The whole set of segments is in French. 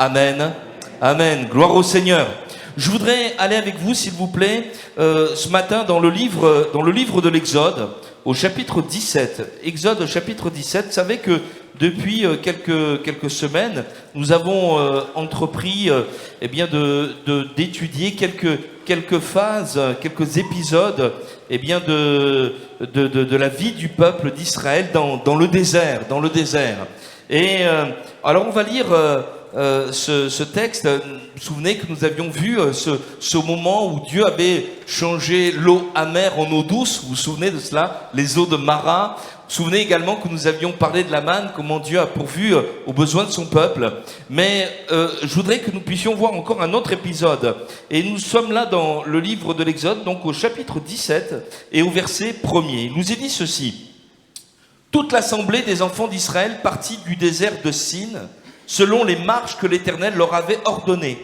Amen. Amen. Gloire au Seigneur. Je voudrais aller avec vous, s'il vous plaît, ce matin dans le livre de l'Exode, au chapitre 17. Exode, chapitre 17. Vous savez que depuis quelques semaines, nous avons entrepris d'étudier quelques phases, quelques épisodes de la vie du peuple d'Israël dans le désert. Et alors on va lire ce texte. Vous vous souvenez que nous avions vu ce moment où Dieu avait changé l'eau amère en eau douce. Vous vous souvenez de cela? Les eaux de Mara. Vous vous souvenez également que nous avions parlé de la manne, comment Dieu a pourvu aux besoins de son peuple. Mais je voudrais que nous puissions voir encore un autre épisode. Et nous sommes là dans le livre de l'Exode, donc au chapitre 17 et au verset 1er. Il nous est dit ceci. Toute l'assemblée des enfants d'Israël partit du désert de Sin, selon les marches que l'Éternel leur avait ordonnées.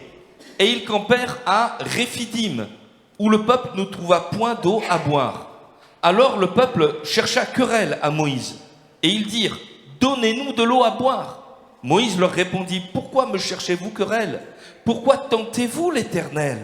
Et ils campèrent à Réphidim, où le peuple ne trouva point d'eau à boire. Alors le peuple chercha querelle à Moïse, et ils dirent, « Donnez-nous de l'eau à boire. » Moïse leur répondit, « Pourquoi me cherchez-vous querelle? Pourquoi tentez-vous l'Éternel ?»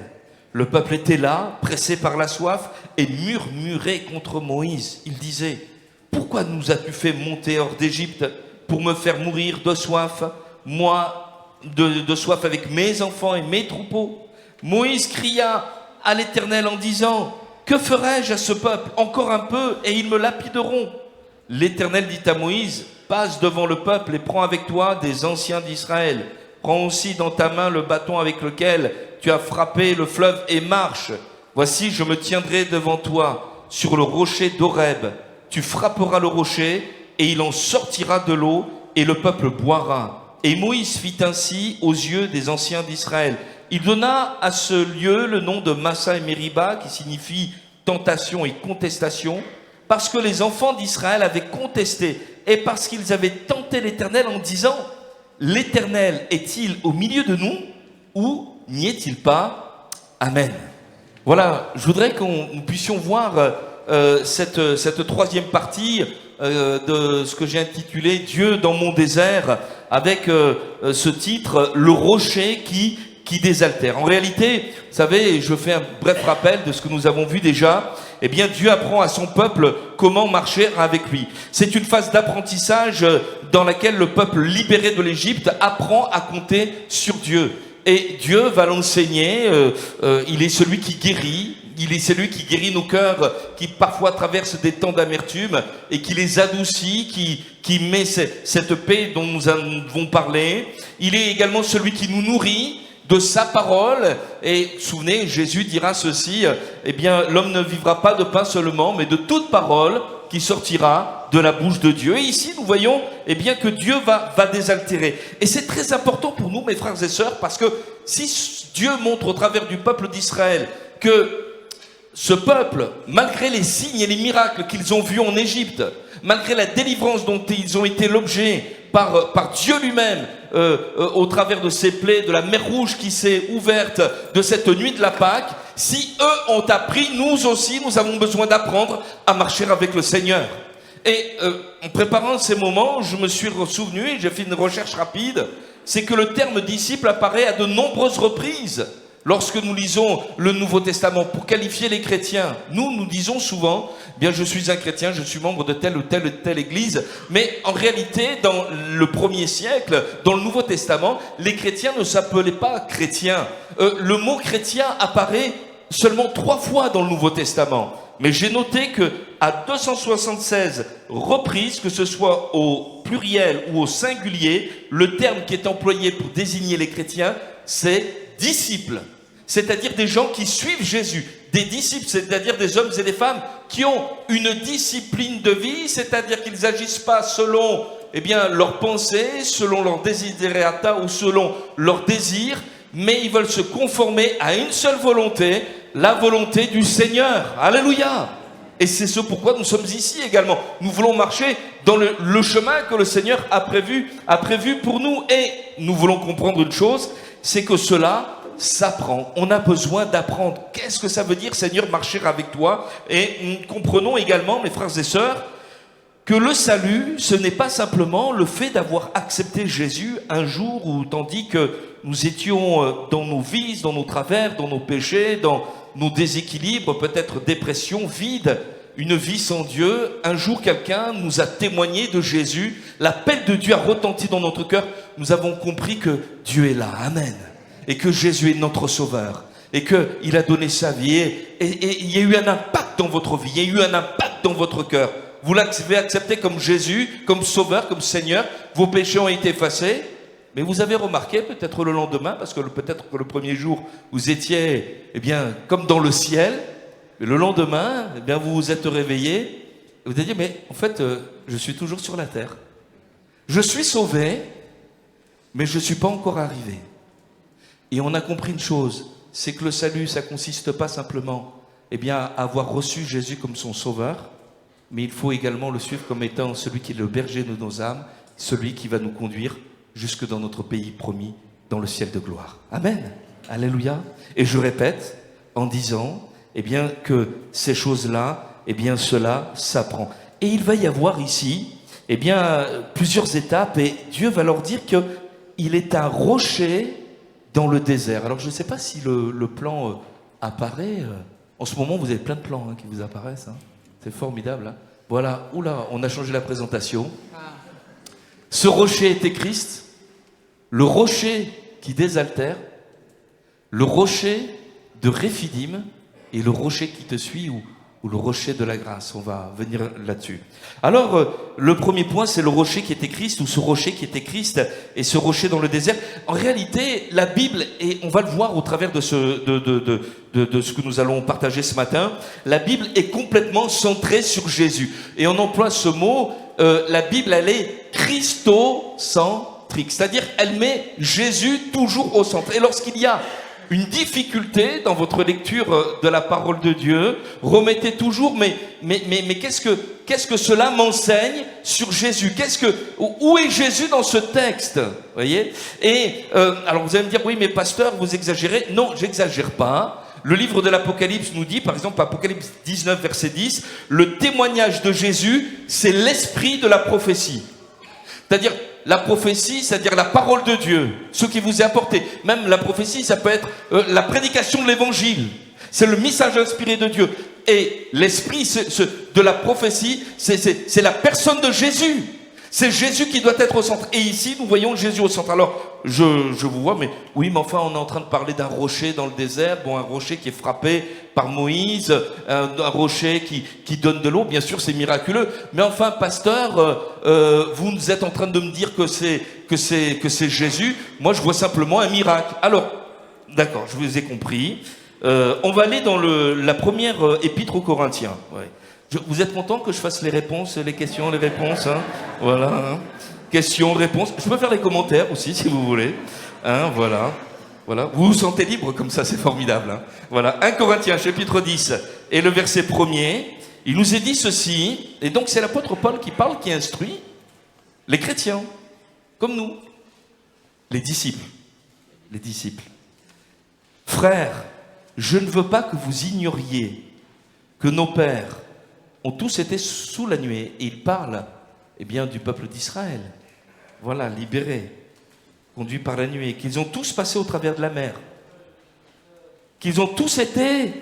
Le peuple était là, pressé par la soif, et murmurait contre Moïse. Il disait, « Pourquoi nous as-tu fait monter hors d'Égypte pour me faire mourir de soif, moi de soif avec mes enfants et mes troupeaux ?» Moïse cria à l'Éternel en disant, « Que ferai-je à ce peuple? Encore un peu et ils me lapideront. » L'Éternel dit à Moïse, « Passe devant le peuple et prends avec toi des anciens d'Israël. Prends aussi dans ta main le bâton avec lequel tu as frappé le fleuve et marche. Voici, je me tiendrai devant toi sur le rocher d'Horeb. Tu frapperas le rocher et il en sortira de l'eau et le peuple boira. » Et Moïse fit ainsi aux yeux des anciens d'Israël. Il donna à ce lieu le nom de Massa et Mériba, qui signifie tentation et contestation, parce que les enfants d'Israël avaient contesté et parce qu'ils avaient tenté l'Éternel en disant, « L'Éternel est-il au milieu de nous ou n'y est-il pas? Amen. » Voilà, je voudrais que nous puissions voir cette troisième partie de ce que j'ai intitulé « Dieu dans mon désert » avec ce titre « Le rocher qui désaltère ». En réalité, vous savez, je fais un bref rappel de ce que nous avons vu déjà. Eh bien, Dieu apprend à son peuple comment marcher avec lui. C'est une phase d'apprentissage dans laquelle le peuple libéré de l'Égypte apprend à compter sur Dieu. Et Dieu va l'enseigner, il est celui qui guérit. Il est celui qui guérit nos cœurs, qui parfois traversent des temps d'amertume et qui les adoucit, qui met cette paix dont nous avons parlé. Il est également celui qui nous nourrit de sa parole. Et souvenez, Jésus dira ceci, eh bien, l'homme ne vivra pas de pain seulement, mais de toute parole qui sortira de la bouche de Dieu. Et ici, nous voyons eh bien, que Dieu va désaltérer. Et c'est très important pour nous, mes frères et sœurs, parce que si Dieu montre au travers du peuple d'Israël que ce peuple, malgré les signes et les miracles qu'ils ont vus en Égypte, malgré la délivrance dont ils ont été l'objet par Dieu lui-même, au travers de ces plaies, de la mer Rouge qui s'est ouverte, de cette nuit de la Pâque, si eux ont appris, nous aussi, nous avons besoin d'apprendre à marcher avec le Seigneur. Et en préparant ces moments, je me suis souvenu, et j'ai fait une recherche rapide, c'est que le terme disciple apparaît à de nombreuses reprises. Lorsque nous lisons le Nouveau Testament pour qualifier les chrétiens, nous disons souvent, bien je suis un chrétien, je suis membre de telle ou telle église, mais en réalité, dans le 1er siècle, dans le Nouveau Testament, les chrétiens ne s'appelaient pas chrétiens. Le mot chrétien apparaît seulement 3 fois dans le Nouveau Testament. Mais j'ai noté que à 276 reprises, que ce soit au pluriel ou au singulier, le terme qui est employé pour désigner les chrétiens, c'est disciples, c'est-à-dire des gens qui suivent Jésus, des disciples, c'est-à-dire des hommes et des femmes qui ont une discipline de vie, c'est-à-dire qu'ils n'agissent pas selon leurs pensées, selon leurs desiderata ou selon leurs désirs, mais ils veulent se conformer à une seule volonté, la volonté du Seigneur. Alléluia! Et c'est ce pourquoi nous sommes ici également. Nous voulons marcher dans le chemin que le Seigneur a prévu pour nous. Et nous voulons comprendre une chose, c'est que cela s'apprend. On a besoin d'apprendre. Qu'est-ce que ça veut dire, Seigneur, marcher avec toi? Et nous comprenons également, mes frères et sœurs, que le salut, ce n'est pas simplement le fait d'avoir accepté Jésus un jour, ou tandis que nous étions dans nos vices, dans nos travers, dans nos péchés, dans nos déséquilibres, peut-être dépression, vide, une vie sans Dieu. Un jour, quelqu'un nous a témoigné de Jésus. L'appel de Dieu a retenti dans notre cœur. Nous avons compris que Dieu est là. Amen. Et que Jésus est notre sauveur. Et qu'il a donné sa vie. Et il y a eu un impact dans votre vie. Il y a eu un impact dans votre cœur. Vous l'avez accepté comme Jésus, comme sauveur, comme Seigneur. Vos péchés ont été effacés. Mais vous avez remarqué, peut-être le lendemain, parce que peut-être que le premier jour, vous étiez, comme dans le ciel. Et le lendemain, vous vous êtes réveillé. Et vous avez dit, mais en fait, je suis toujours sur la terre. Je suis sauvé, mais je ne suis pas encore arrivé. Et on a compris une chose, c'est que le salut, ça ne consiste pas simplement à avoir reçu Jésus comme son sauveur, mais il faut également le suivre comme étant celui qui est le berger de nos âmes, celui qui va nous conduire jusque dans notre pays promis, dans le ciel de gloire. Amen. Alléluia. Et je répète en disant que ces choses-là, cela s'apprend. Et il va y avoir ici plusieurs étapes, et Dieu va leur dire qu'il est un rocher dans le désert. Alors je ne sais pas si le plan apparaît. En ce moment, vous avez plein de plans qui vous apparaissent. C'est formidable. Voilà. Oula, on a changé la présentation. Ce rocher était Christ, le rocher qui désaltère, le rocher de Réphidim et le rocher qui te suit ou le rocher de la grâce. On va venir là-dessus. Alors, le premier point, c'est le rocher qui était Christ, ou ce rocher qui était Christ et ce rocher dans le désert. En réalité, la Bible, et on va le voir au travers de ce que nous allons partager ce matin, la Bible est complètement centrée sur Jésus. Et on emploie ce mot, la Bible, elle est christocentrique, c'est-à-dire elle met Jésus toujours au centre. Et lorsqu'il y a une difficulté dans votre lecture de la parole de Dieu, remettez toujours, mais qu'est-ce que cela m'enseigne sur Jésus? Où est Jésus dans ce texte? Voyez? Et alors vous allez me dire, oui, mais pasteur, vous exagérez. Non, j'exagère pas. Le livre de l'Apocalypse nous dit, par exemple, Apocalypse 19, verset 10, le témoignage de Jésus, c'est l'esprit de la prophétie. C'est-à-dire, la prophétie, c'est-à-dire la parole de Dieu, ce qui vous est apporté. Même la prophétie, ça peut être la prédication de l'évangile. C'est le message inspiré de Dieu. Et l'esprit de la prophétie, c'est la personne de Jésus. C'est Jésus qui doit être au centre. Et ici, nous voyons Jésus au centre. Alors, je vous vois, mais oui, mais enfin, on est en train de parler d'un rocher dans le désert. Bon, un rocher qui est frappé par Moïse, un rocher qui donne de l'eau. Bien sûr, c'est miraculeux. Mais enfin, pasteur, vous êtes en train de me dire que c'est Jésus. Moi, je vois simplement un miracle. Alors, d'accord, je vous ai compris. On va aller dans la première épître aux Corinthiens. Ouais. Vous êtes content que je fasse les réponses, les questions, les réponses, Voilà. Questions, réponses. Je peux faire les commentaires aussi, si vous voulez. Voilà. Vous vous sentez libre comme ça, c'est formidable. Voilà. 1 Corinthiens, chapitre 10, et le verset 1er, il nous est dit ceci, et donc c'est l'apôtre Paul qui parle, qui instruit les chrétiens, comme nous, les disciples. Frères, je ne veux pas que vous ignoriez que nos pères ont tous été sous la nuée. Et il parle du peuple d'Israël. Voilà, libérés, conduits par la nuée. Qu'ils ont tous passé au travers de la mer. Qu'ils ont tous été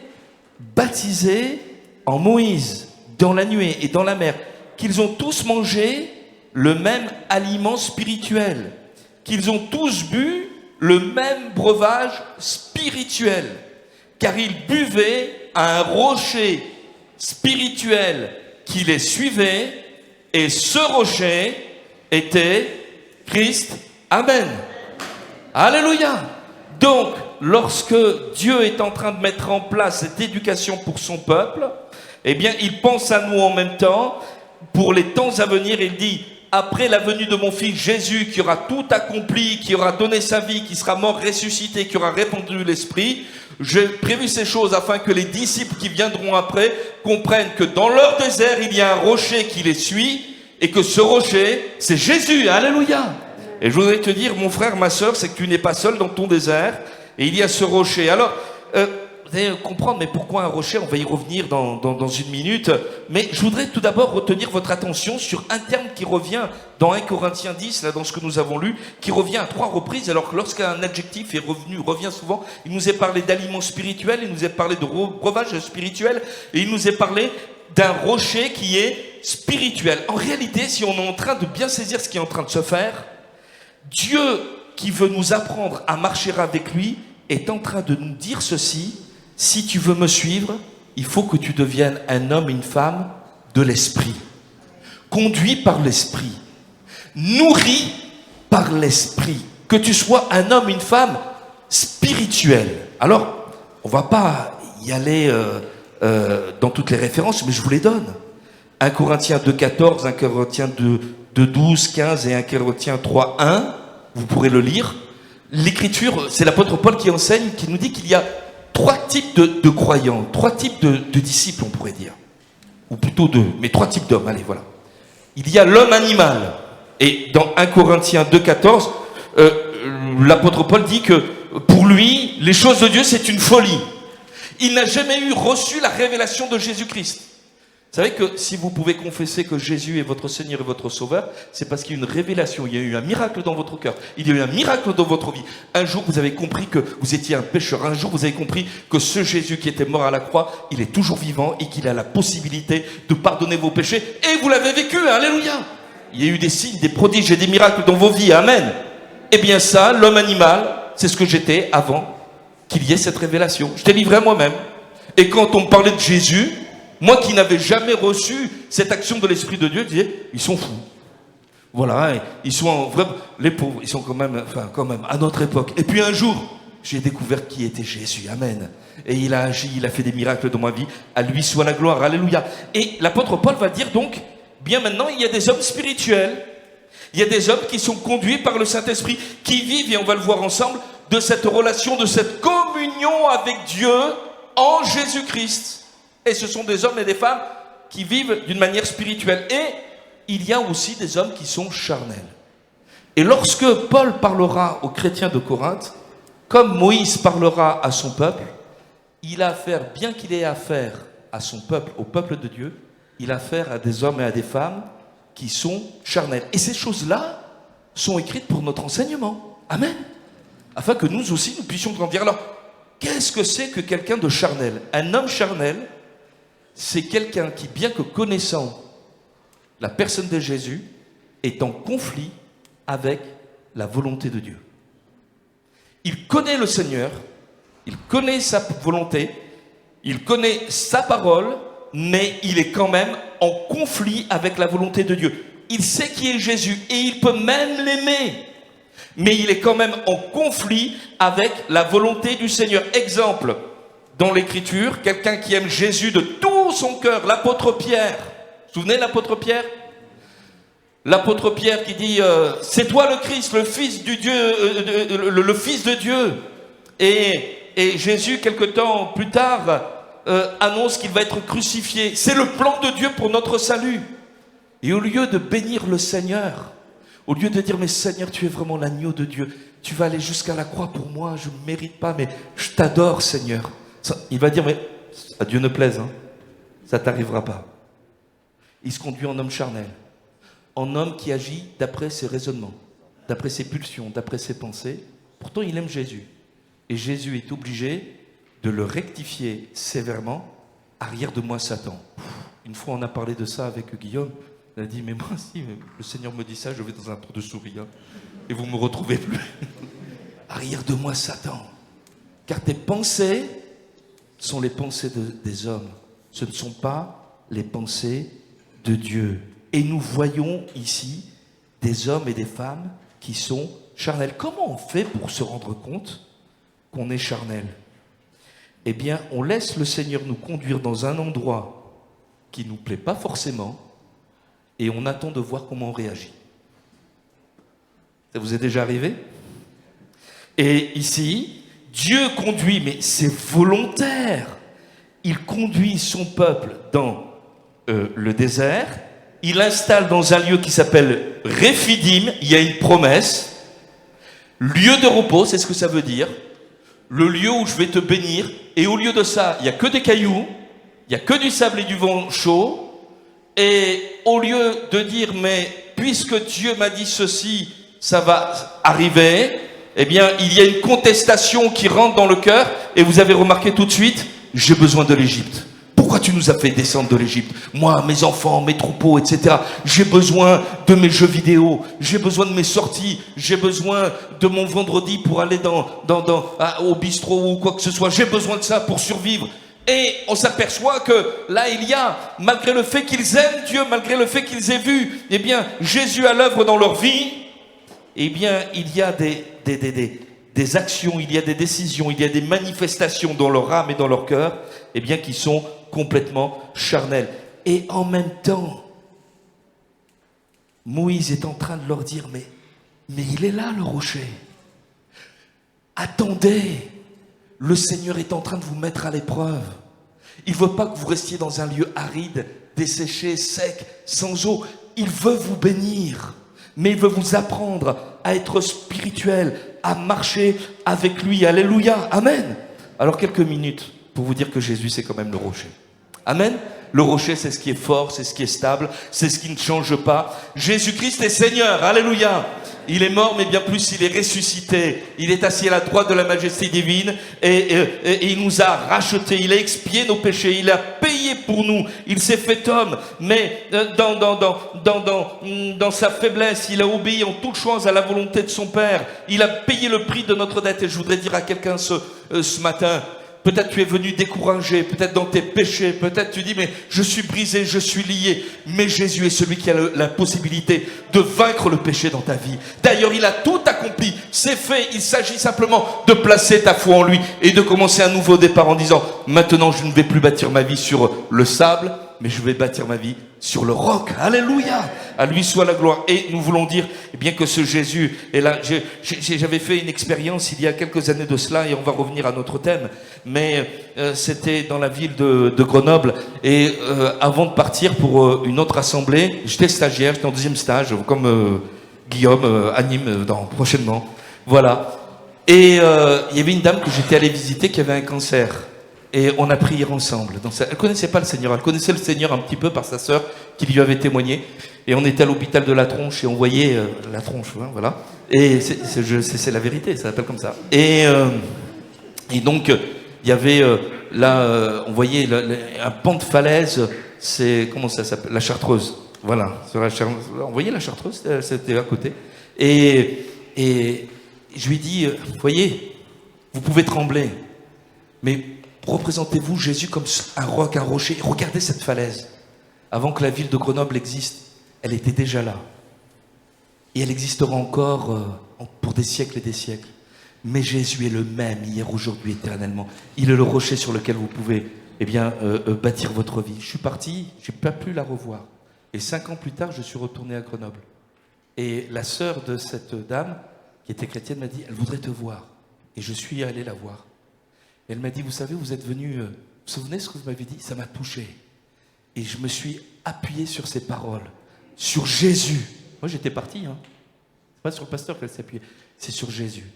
baptisés en Moïse, dans la nuée et dans la mer. Qu'ils ont tous mangé le même aliment spirituel. Qu'ils ont tous bu le même breuvage spirituel. Car ils buvaient à un rocher spirituel qui les suivait, et ce rocher était Christ. Amen. Alléluia. Donc, lorsque Dieu est en train de mettre en place cette éducation pour son peuple, il pense à nous en même temps, pour les temps à venir. Il dit, après la venue de mon fils Jésus, qui aura tout accompli, qui aura donné sa vie, qui sera mort, ressuscité, qui aura répandu l'esprit, j'ai prévu ces choses afin que les disciples qui viendront après comprennent que dans leur désert, il y a un rocher qui les suit, et que ce rocher, c'est Jésus. Alléluia. Et je voudrais te dire, mon frère, ma sœur, c'est que tu n'es pas seul dans ton désert, et il y a ce rocher. Alors, vous allez comprendre, mais pourquoi un rocher? On va y revenir dans une minute. Mais je voudrais tout d'abord retenir votre attention sur un terme qui revient dans 1 Corinthiens 10, là, dans ce que nous avons lu, qui revient à 3 reprises, alors que lorsqu'un adjectif revient souvent, il nous est parlé d'aliments spirituels, il nous est parlé de breuvage spirituel, et il nous est parlé d'un rocher qui est spirituel. En réalité, si on est en train de bien saisir ce qui est en train de se faire, Dieu qui veut nous apprendre à marcher avec lui est en train de nous dire ceci: si tu veux me suivre, il faut que tu deviennes un homme, une femme de l'esprit, conduit par l'esprit, nourri par l'esprit, que tu sois un homme, une femme spirituelle. Alors, on va pas y aller dans toutes les références, mais je vous les donne. 1 Corinthiens 2,14, 1 Corinthiens 2,12, 15 et 1 Corinthiens 3,1, vous pourrez le lire. L'Écriture, c'est l'apôtre Paul qui enseigne, qui nous dit qu'il y a 3 types de croyants, 3 types de disciples, on pourrait dire. Ou plutôt 2, mais 3 types d'hommes, allez, voilà. Il y a l'homme animal. Et dans 1 Corinthiens 2,14, l'apôtre Paul dit que pour lui, les choses de Dieu, c'est une folie. Il n'a jamais reçu la révélation de Jésus-Christ. Vous savez que si vous pouvez confesser que Jésus est votre Seigneur et votre Sauveur, c'est parce qu'il y a eu une révélation, il y a eu un miracle dans votre cœur, il y a eu un miracle dans votre vie. Un jour, vous avez compris que vous étiez un pécheur. Un jour, vous avez compris que ce Jésus qui était mort à la croix, il est toujours vivant et qu'il a la possibilité de pardonner vos péchés. Et vous l'avez vécu, alléluia. Il y a eu des signes, des prodiges et des miracles dans vos vies, amen. Eh bien ça, l'homme animal, c'est ce que j'étais avant qu'il y ait cette révélation. Je t'ai livré à moi-même. Et quand on me parlait de Jésus, moi qui n'avais jamais reçu cette action de l'Esprit de Dieu, je disais, ils sont fous. Voilà, ils sont vraiment, les pauvres, ils sont quand même à notre époque. Et puis un jour, j'ai découvert qui était Jésus, amen. Et il a agi, il a fait des miracles dans ma vie. À lui soit la gloire, alléluia. Et l'apôtre Paul va dire donc, bien maintenant, il y a des hommes spirituels. Il y a des hommes qui sont conduits par le Saint-Esprit, qui vivent, et on va le voir ensemble, de cette relation, de cette communion avec Dieu en Jésus-Christ. Et ce sont des hommes et des femmes qui vivent d'une manière spirituelle. Et il y a aussi des hommes qui sont charnels. Et lorsque Paul parlera aux chrétiens de Corinthe, comme Moïse parlera à son peuple, il a affaire, bien qu'il ait affaire à son peuple, au peuple de Dieu, il a affaire à des hommes et à des femmes qui sont charnels. Et ces choses-là sont écrites pour notre enseignement. Amen. Afin que nous aussi, nous puissions grandir. Alors, qu'est-ce que c'est que quelqu'un de charnel? Un homme charnel, c'est quelqu'un qui, bien que connaissant la personne de Jésus, est en conflit avec la volonté de Dieu. Il connaît le Seigneur, il connaît sa volonté, il connaît sa parole, mais il est quand même en conflit avec la volonté de Dieu. Il sait qui est Jésus et il peut même l'aimer, mais il est quand même en conflit avec la volonté du Seigneur. Exemple, dans l'Écriture, quelqu'un qui aime Jésus de tout son cœur, l'apôtre Pierre. Vous vous souvenez de l'apôtre Pierre? L'apôtre Pierre qui dit c'est toi le Christ, le Fils du Dieu, le Fils de Dieu. Et Jésus, quelque temps plus tard, annonce qu'il va être crucifié. C'est le plan de Dieu pour notre salut. Et au lieu de bénir le Seigneur, au lieu de dire mais Seigneur, tu es vraiment l'agneau de Dieu, tu vas aller jusqu'à la croix pour moi, je ne mérite pas, mais je t'adore Seigneur. Il va dire mais à Dieu ne plaise, hein, ça t'arrivera pas. Il se conduit en homme charnel, en homme qui agit d'après ses raisonnements, d'après ses pulsions, d'après ses pensées. Pourtant il aime Jésus. Et Jésus est obligé de le rectifier sévèrement. Arrière de moi Satan. Une fois on a parlé de ça avec Guillaume. Il a dit mais moi si mais le Seigneur me dit ça, je vais dans un trou de souris hein, et vous me retrouvez plus. Arrière de moi Satan. Car tes pensées sont les pensées des hommes. Ce ne sont pas les pensées de Dieu. Et nous voyons ici des hommes et des femmes qui sont charnels. Comment on fait pour se rendre compte qu'on est charnel? Eh bien, on laisse le Seigneur nous conduire dans un endroit qui ne nous plaît pas forcément et on attend de voir comment on réagit. Ça vous est déjà arrivé? Et ici, Dieu conduit, mais c'est volontaire. Il conduit son peuple dans le désert. Il l'installe dans un lieu qui s'appelle Réphidim. Il y a une promesse. Lieu de repos, c'est ce que ça veut dire. le lieu où je vais te bénir, et au lieu de ça, il n'y a que des cailloux, il n'y a que du sable et du vent chaud, et au lieu de dire, mais puisque Dieu m'a dit ceci, ça va arriver, eh bien, il y a une contestation qui rentre dans le cœur, et vous avez remarqué tout de suite, j'ai besoin de l'Égypte. Pourquoi tu nous as fait descendre de l'Égypte? Moi, mes enfants, mes troupeaux, etc. J'ai besoin de mes jeux vidéo, j'ai besoin de mes sorties, j'ai besoin de mon vendredi pour aller au bistrot ou quoi que ce soit. J'ai besoin de ça pour survivre. Et on s'aperçoit que là, il y a, malgré le fait qu'ils aiment Dieu, malgré le fait qu'ils aient vu, eh bien, Jésus à l'œuvre dans leur vie, eh bien, il y a des actions, il y a des décisions, il y a des manifestations dans leur âme et dans leur cœur, eh bien, qui sont complètement charnelles. Et en même temps, Moïse est en train de leur dire, mais il est là le rocher. Attendez, le Seigneur est en train de vous mettre à l'épreuve. Il ne veut pas que vous restiez dans un lieu aride, desséché, sec, sans eau. Il veut vous bénir, mais il veut vous apprendre à être spirituel, à marcher avec lui. Alléluia, amen. Alors quelques minutes pour vous dire que Jésus c'est quand même le rocher. Amen. Le rocher, c'est ce qui est fort, c'est ce qui est stable, c'est ce qui ne change pas. Jésus-Christ est Seigneur, alléluia. Il est mort, mais bien plus, il est ressuscité. Il est assis à la droite de la majesté divine et il nous a rachetés. Il a expié nos péchés. Il a payé pour nous. Il s'est fait homme, mais dans sa faiblesse, il a obéi en toute chose à la volonté de son Père. Il a payé le prix de notre dette. Et je voudrais dire à quelqu'un ce matin, peut-être tu es venu découragé, peut-être dans tes péchés, peut-être tu dis mais je suis brisé, je suis lié. Mais Jésus est celui qui a la possibilité de vaincre le péché dans ta vie. D'ailleurs, il a tout accompli, c'est fait. Il s'agit simplement de placer ta foi en lui et de commencer un nouveau départ en disant maintenant je ne vais plus bâtir ma vie sur le sable, mais je vais bâtir ma vie sur le roc. Alléluia. À lui soit la gloire. Et nous voulons dire eh bien que ce Jésus est là. J'avais fait une expérience il y a quelques années de cela et on va revenir à notre thème. Mais c'était dans la ville de Grenoble. Et avant de partir pour une autre assemblée, j'étais stagiaire, j'étais en deuxième stage, comme Guillaume anime prochainement. Voilà. Et il y avait une dame que j'étais allé visiter qui avait un cancer. Et on a prié ensemble. Elle ne connaissait pas le Seigneur. Elle connaissait le Seigneur un petit peu par sa sœur qui lui avait témoigné. Et on était à l'hôpital de la Tronche et on voyait la tronche, hein, voilà. Et c'est la vérité, ça s'appelle comme ça. Et donc, il y avait là, on voyait un pan de falaise. C'est comment ça s'appelle? La Chartreuse. Voilà. On voyait la Chartreuse, c'était à côté. Et je lui ai dit, vous voyez, vous pouvez trembler, mais représentez-vous Jésus comme un roc, un rocher. Regardez cette falaise. Avant que la ville de Grenoble existe, elle était déjà là. Et elle existera encore pour des siècles et des siècles. Mais Jésus est le même hier, aujourd'hui, éternellement. Il est le rocher sur lequel vous pouvez bâtir votre vie. Je suis parti, je n'ai pas pu la revoir. Et 5 ans plus tard, je suis retourné à Grenoble. Et la sœur de cette dame, qui était chrétienne, m'a dit, elle voudrait te voir. Et je suis allé la voir. Elle m'a dit, vous savez, vous êtes venu, vous vous souvenez ce que vous m'avez dit? Ça m'a touché. Et je me suis appuyé sur ces paroles, sur Jésus. Moi, j'étais parti, hein. C'est pas sur le pasteur qu'elle s'est appuyée, c'est sur Jésus.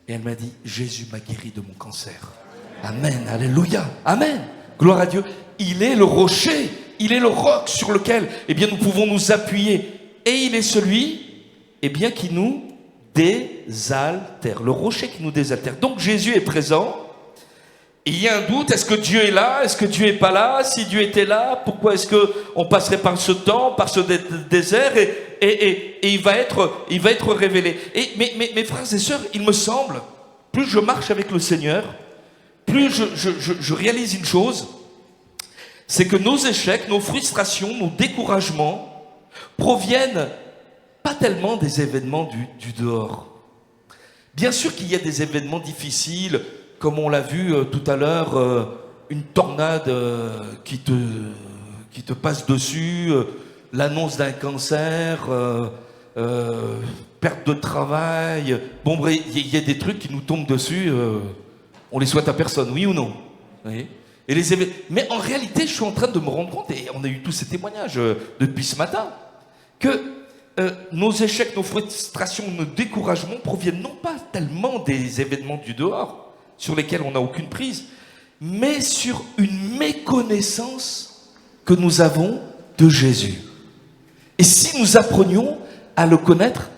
Et elle m'a dit, Jésus m'a guéri de mon cancer. Amen, alléluia, amen. Gloire à Dieu. Il est le rocher, il est le roc sur lequel, nous pouvons nous appuyer. Et il est celui, qui nous désaltère. Le rocher qui nous désaltère. Donc, Jésus est présent. Il y a un doute, est-ce que Dieu est là? Est-ce que Dieu n'est pas là? Si Dieu était là, pourquoi est-ce qu'on passerait par ce temps, par ce désert et il va être révélé. Mais mes frères et sœurs, il me semble, plus je marche avec le Seigneur, plus je réalise une chose, c'est que nos échecs, nos frustrations, nos découragements proviennent pas tellement des événements du dehors. Bien sûr qu'il y a des événements difficiles, comme on l'a vu tout à l'heure, une tornade qui te passe dessus, l'annonce d'un cancer, perte de travail. Bon, il y a des trucs qui nous tombent dessus, on les souhaite à personne, oui ou non? Oui. Et mais en réalité, je suis en train de me rendre compte, et on a eu tous ces témoignages depuis ce matin, que nos échecs, nos frustrations, nos découragements proviennent non pas tellement des événements du dehors, sur lesquels on n'a aucune prise, mais sur une méconnaissance que nous avons de Jésus. Et si nous apprenions à le connaître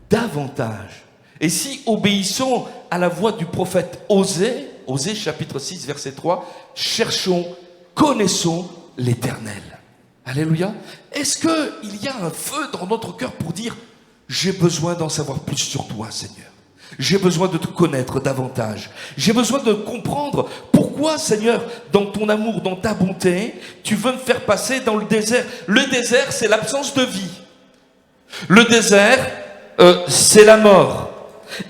davantage, et si obéissons à la voix du prophète Osée, Osée chapitre 6 verset 3, cherchons, connaissons l'Éternel. Alléluia. Est-ce qu'il y a un feu dans notre cœur pour dire « J'ai besoin d'en savoir plus sur toi, Seigneur. J'ai besoin de te connaître davantage. J'ai besoin de comprendre pourquoi, Seigneur, dans ton amour, dans ta bonté, tu veux me faire passer dans le désert. » Le désert, c'est l'absence de vie. Le désert, c'est la mort.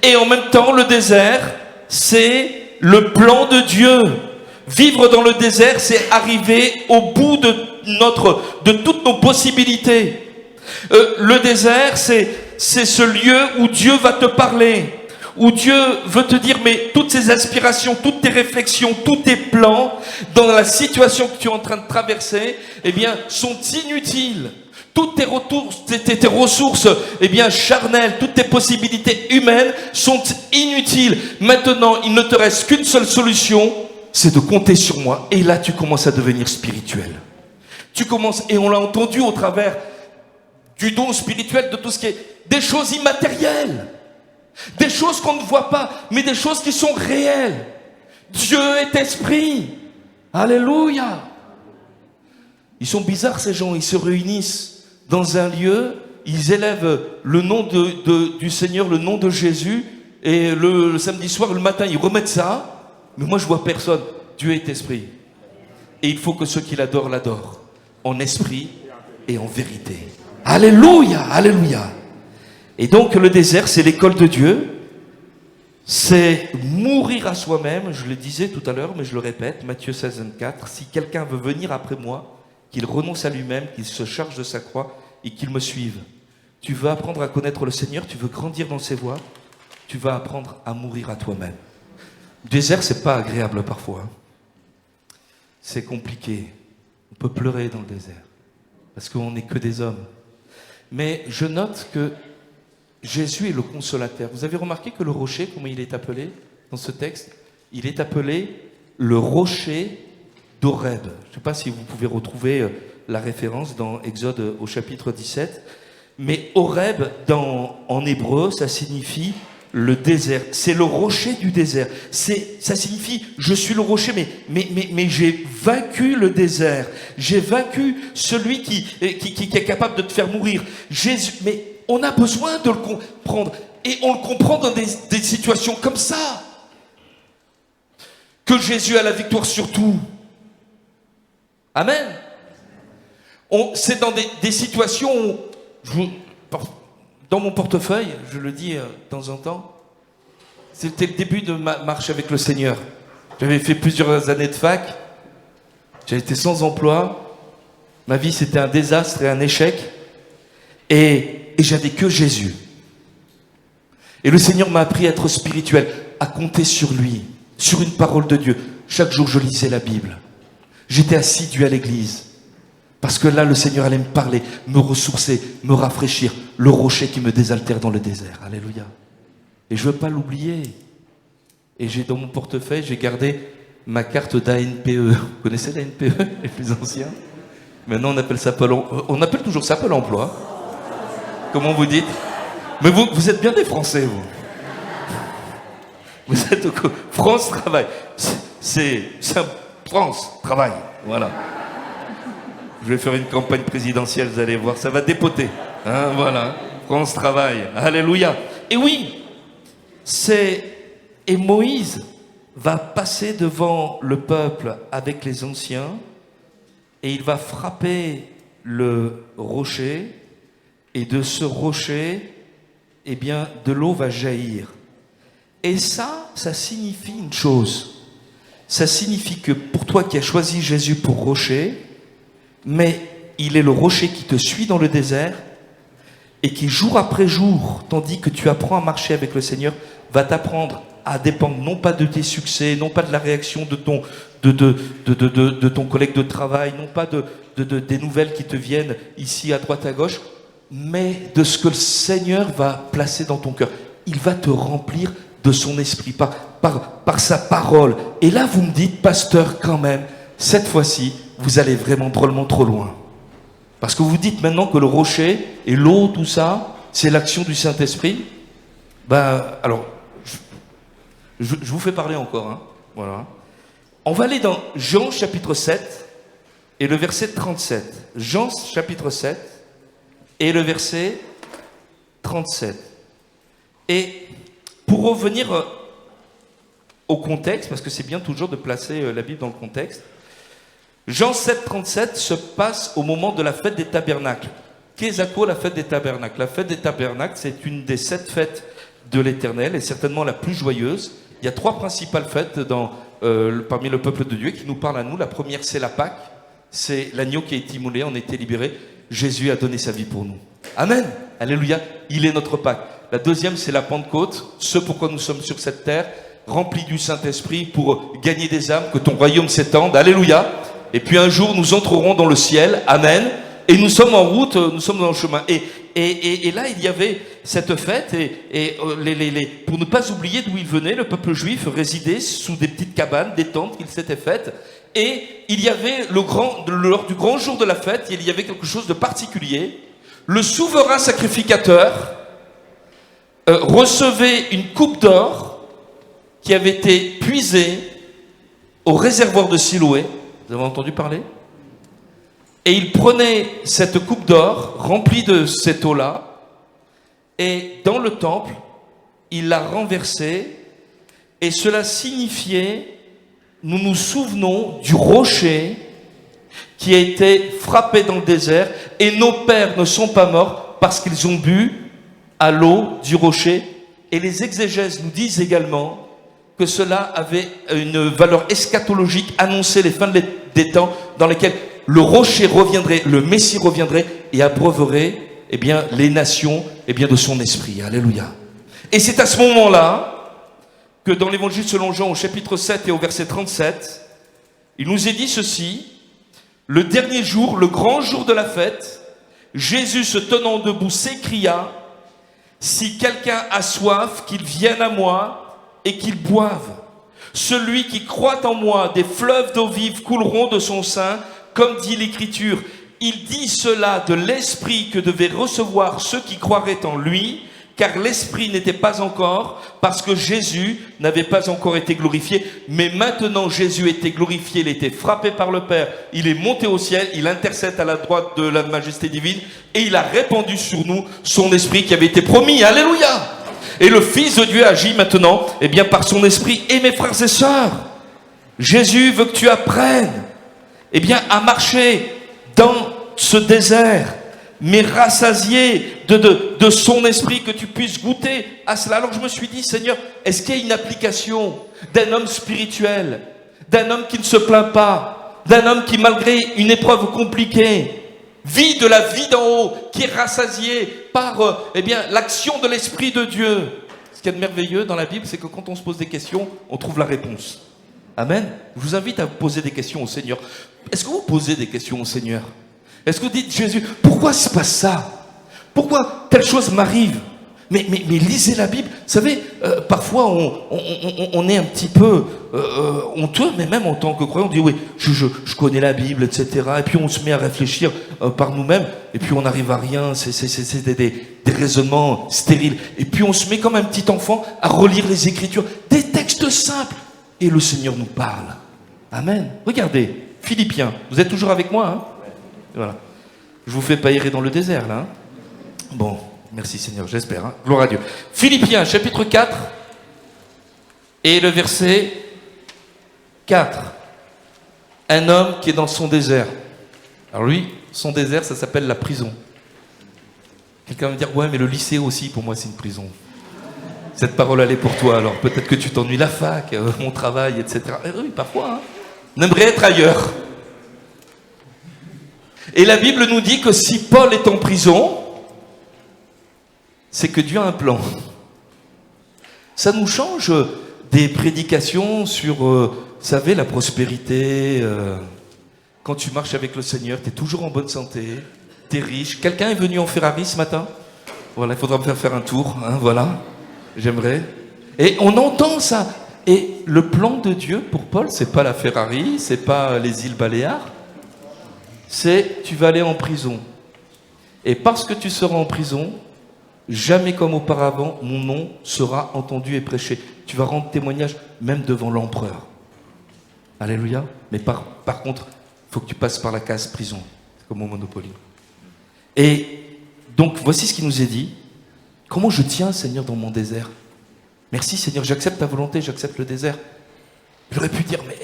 Et en même temps, le désert, c'est le plan de Dieu. Vivre dans le désert, c'est arriver au bout de toutes nos possibilités. Le désert, c'est ce lieu où Dieu va te parler, où Dieu veut te dire, mais toutes ces aspirations, toutes tes réflexions, tous tes plans, dans la situation que tu es en train de traverser, eh bien, sont inutiles. Toutes tes ressources, eh bien, charnelles, toutes tes possibilités humaines sont inutiles. Maintenant, il ne te reste qu'une seule solution, c'est de compter sur moi. Et là, tu commences à devenir spirituel. Tu commences, et on l'a entendu au travers du don spirituel, de tout ce qui est des choses immatérielles, des choses qu'on ne voit pas, mais des choses qui sont réelles. Dieu est esprit. Alléluia. Ils sont bizarres, ces gens. Ils se réunissent dans un lieu, ils élèvent le nom du Seigneur, le nom de Jésus, et le samedi soir, le matin, ils remettent ça. Mais moi, je vois personne. Dieu est esprit. Et il faut que ceux qui l'adorent, l'adorent. En esprit et en vérité. Alléluia, alléluia. Et donc, le désert, c'est l'école de Dieu. C'est mourir à soi-même. Je le disais tout à l'heure, mais je le répète. Matthieu 16, 24. Si quelqu'un veut venir après moi, qu'il renonce à lui-même, qu'il se charge de sa croix et qu'il me suive. Tu veux apprendre à connaître le Seigneur, tu veux grandir dans ses voies, tu vas apprendre à mourir à toi-même. Le désert, c'est pas agréable parfois. C'est compliqué. On peut pleurer dans le désert parce qu'on n'est que des hommes. Mais je note que Jésus est le consolateur. Vous avez remarqué que le rocher, comment il est appelé dans ce texte? Il est appelé le rocher d'Horeb. Je ne sais pas si vous pouvez retrouver la référence dans Exode au chapitre 17. Mais Horeb, en hébreu, ça signifie le désert. C'est le rocher du désert. Ça signifie, je suis le rocher, mais j'ai vaincu le désert. J'ai vaincu celui qui est capable de te faire mourir. Jésus, mais on a besoin de le comprendre. Et on le comprend dans des situations comme ça. Que Jésus a la victoire sur tout. Amen. C'est dans des situations où, dans mon portefeuille, je le dis de temps en temps, c'était le début de ma marche avec le Seigneur. J'avais fait plusieurs années de fac, j'avais été sans emploi, ma vie c'était un désastre et un échec, et j'avais que Jésus. Et le Seigneur m'a appris à être spirituel, à compter sur lui, sur une parole de Dieu. Chaque jour je lisais la Bible. J'étais assidu à l'église. Parce que là, le Seigneur allait me parler, me ressourcer, me rafraîchir. Le rocher qui me désaltère dans le désert. Alléluia. Et je ne veux pas l'oublier. Et dans mon portefeuille, j'ai gardé ma carte d'ANPE. Vous connaissez l'ANPE, les plus anciens? Maintenant, on appelle ça on appelle toujours ça Pôle emploi. Comment vous dites? Mais vous êtes bien des Français, vous. Vous êtes France Travail. C'est France Travail. Voilà. Je vais faire une campagne présidentielle, vous allez voir, ça va dépoter. Hein, voilà, France Travail. Alléluia. Et oui, et Moïse va passer devant le peuple avec les anciens et il va frapper le rocher et de ce rocher, eh bien, de l'eau va jaillir. Et ça signifie une chose. Ça signifie que pour toi qui as choisi Jésus pour rocher, mais il est le rocher qui te suit dans le désert et qui jour après jour, tandis que tu apprends à marcher avec le Seigneur, va t'apprendre à dépendre non pas de tes succès, non pas de la réaction de ton collègue de travail, non pas des nouvelles qui te viennent ici à droite à gauche, mais de ce que le Seigneur va placer dans ton cœur. Il va te remplir de son esprit, par sa parole. Et là, vous me dites, pasteur, quand même, cette fois-ci, vous allez vraiment drôlement trop loin. Parce que vous dites maintenant que le rocher et l'eau, tout ça, c'est l'action du Saint-Esprit. Ben, alors, je vous fais parler encore. Hein. Voilà. On va aller dans Jean chapitre 7 et le verset 37. Jean chapitre 7 et le verset 37. Et pour revenir au contexte, parce que c'est bien toujours de placer la Bible dans le contexte, Jean 7, 37 se passe au moment de la fête des tabernacles. Qu'est-ce que la fête des tabernacles? La fête des tabernacles, c'est une des 7 fêtes de l'Éternel et certainement la plus joyeuse. Il y a 3 principales fêtes parmi le peuple de Dieu qui nous parlent à nous. La première, c'est la Pâque. C'est l'agneau qui a été immolé, on a été libéré. Jésus a donné sa vie pour nous. Amen. Alléluia. Il est notre Pâque. La deuxième, c'est la Pentecôte. Ce pourquoi nous sommes sur cette terre, remplis du Saint-Esprit pour gagner des âmes, que ton royaume s'étende. Alléluia. Et puis un jour, nous entrerons dans le ciel. Amen. Et nous sommes en route, nous sommes dans le chemin. Et là, il y avait cette fête. Pour ne pas oublier d'où il venait, le peuple juif résidait sous des petites cabanes, des tentes qu'il s'était faites. Et il y avait, lors du grand jour de la fête, il y avait quelque chose de particulier. Le souverain sacrificateur recevait une coupe d'or qui avait été puisée au réservoir de Siloé. Vous avez entendu parler? Et il prenait cette coupe d'or remplie de cette eau-là et dans le temple, il la renversait et cela signifiait, nous nous souvenons du rocher qui a été frappé dans le désert et nos pères ne sont pas morts parce qu'ils ont bu à l'eau du rocher. Et les exégèses nous disent également que cela avait une valeur eschatologique, annoncer les fins des temps dans lesquels le rocher reviendrait, le Messie reviendrait et abreuverait les nations de son esprit. Alléluia. Et c'est à ce moment-là que dans l'évangile selon Jean au chapitre 7 et au verset 37, il nous est dit ceci: le dernier jour, le grand jour de la fête, Jésus se tenant debout s'écria: si quelqu'un a soif, qu'il vienne à moi et qu'il boive. Celui qui croit en moi, des fleuves d'eau vive couleront de son sein, comme dit l'Écriture. Il dit cela de l'Esprit que devaient recevoir ceux qui croiraient en lui, car l'Esprit n'était pas encore, parce que Jésus n'avait pas encore été glorifié. Mais maintenant Jésus était glorifié, il était frappé par le Père, il est monté au ciel, il intercède à la droite de la majesté divine, et il a répandu sur nous son Esprit qui avait été promis. Alléluia! Et le Fils de Dieu agit maintenant, par son Esprit. Et mes frères et sœurs, Jésus veut que tu apprennes, à marcher dans ce désert, mais rassasié de son Esprit, que tu puisses goûter à cela. Alors je me suis dit, Seigneur, est-ce qu'il y a une application d'un homme spirituel, d'un homme qui ne se plaint pas, d'un homme qui, malgré une épreuve compliquée, vit de la vie d'en haut, qui est rassasié par l'action de l'Esprit de Dieu. Ce qu'il y a de merveilleux dans la Bible, c'est que quand on se pose des questions, on trouve la réponse. Amen. Je vous invite à poser des questions au Seigneur. Est-ce que vous posez des questions au Seigneur? Est-ce que vous dites, Jésus, pourquoi se passe ça? Pourquoi telle chose m'arrive? Mais lisez la Bible. Vous savez, parfois on est un petit peu honteux, mais même en tant que croyant, on dit oui, je connais la Bible, etc. Et puis on se met à réfléchir par nous-mêmes, et puis on n'arrive à rien. C'est des raisonnements stériles. Et puis on se met comme un petit enfant à relire les Écritures, des textes simples, et le Seigneur nous parle. Amen. Regardez, Philippiens. Vous êtes toujours avec moi, hein? Voilà. Je vous fais pas errer dans le désert, là. Hein? Bon. Merci Seigneur, j'espère. Hein. Gloire à Dieu. Philippiens, chapitre 4, et le verset 4. Un homme qui est dans son désert. Alors lui, son désert, ça s'appelle la prison. Quelqu'un va me dire, ouais, mais le lycée aussi, pour moi, c'est une prison. Cette parole, elle est pour toi, alors peut-être que tu t'ennuies la fac, mon travail, etc. Et oui, parfois, hein. On aimerait être ailleurs. Et la Bible nous dit que si Paul est en prison, c'est que Dieu a un plan. Ça nous change des prédications sur, vous savez, la prospérité. Quand tu marches avec le Seigneur, tu es toujours en bonne santé, tu es riche. Quelqu'un est venu en Ferrari ce matin? Voilà, il faudra me faire un tour, hein, voilà. J'aimerais. Et on entend ça. Et le plan de Dieu pour Paul, c'est pas la Ferrari, c'est pas les îles Baléares, c'est tu vas aller en prison. Et parce que tu seras en prison, jamais comme auparavant, mon nom sera entendu et prêché. Tu vas rendre témoignage même devant l'empereur. Alléluia. Mais par contre, il faut que tu passes par la case prison. C'est comme au Monopoly. Et donc, voici ce qui nous est dit. Comment je tiens, Seigneur, dans mon désert? Merci, Seigneur, j'accepte ta volonté, j'accepte le désert. J'aurais pu dire, mais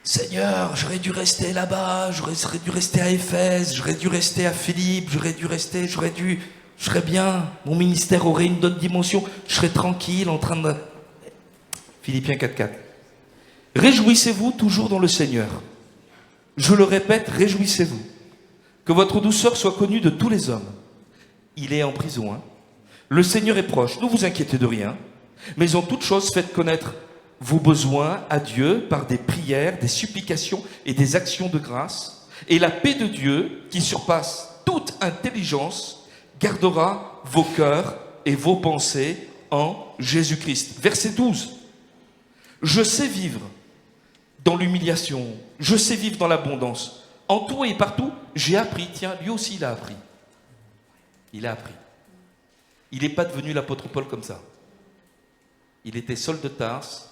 Seigneur, j'aurais dû rester là-bas, j'aurais dû rester à Éphèse, j'aurais dû rester à Philippe, je serais bien, mon ministère aurait une autre dimension, je serais tranquille en train de... Philippiens 4.4. Réjouissez-vous toujours dans le Seigneur. Je le répète, réjouissez-vous. Que votre douceur soit connue de tous les hommes. Il est en prison, hein. Le Seigneur est proche, ne vous inquiétez de rien, mais en toute chose faites connaître vos besoins à Dieu par des prières, des supplications et des actions de grâce. Et la paix de Dieu, qui surpasse toute intelligence, gardera vos cœurs et vos pensées en Jésus-Christ. Verset 12. Je sais vivre dans l'humiliation, je sais vivre dans l'abondance. En tout et partout, j'ai appris. Tiens, lui aussi, il a appris. Il a appris. Il n'est pas devenu l'apôtre Paul comme ça. Il était Saul de Tarse,